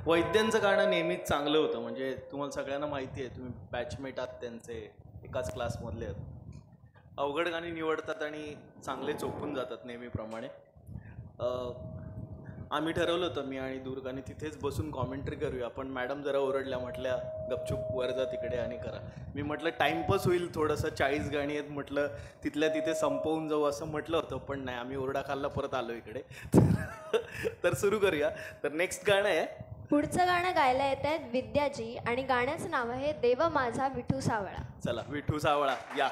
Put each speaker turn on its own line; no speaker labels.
वैद्यांचं गाणं नेहमीच चांगलं होतं. म्हणजे तुम्हाला सगळ्यांना माहिती आहे, तुम्ही बॅचमेट आहात त्यांचे, एकाच क्लासमधले आहेत. अवघड गाणी निवडतात आणि चांगले चोपून जातात नेहमीप्रमाणे. आम्ही ठरवलं होतं, मी आणि दुर्गाने तिथेच बसून कॉमेंट्री करूया, पण मॅडम जरा ओरडल्या, म्हटल्या गपचूप वर जा तिकडे आणि करा. मी म्हटलं टाईमपास होईल थोडंसं, 40 गाणी आहेत म्हटलं, तिथल्या तिथे संपवून जाऊ असं म्हटलं होतं, पण नाही, आम्ही ओरडा खाल्ला, परत आलो इकडे. तर सुरू करूया. तर नेक्स्ट गाणं आहे,
पुढचं गाणं गायला येत आहेत विद्याजी आणि गाण्याचं नाव आहे देव माझा विठू सावळा.
चला विठू सावळा या.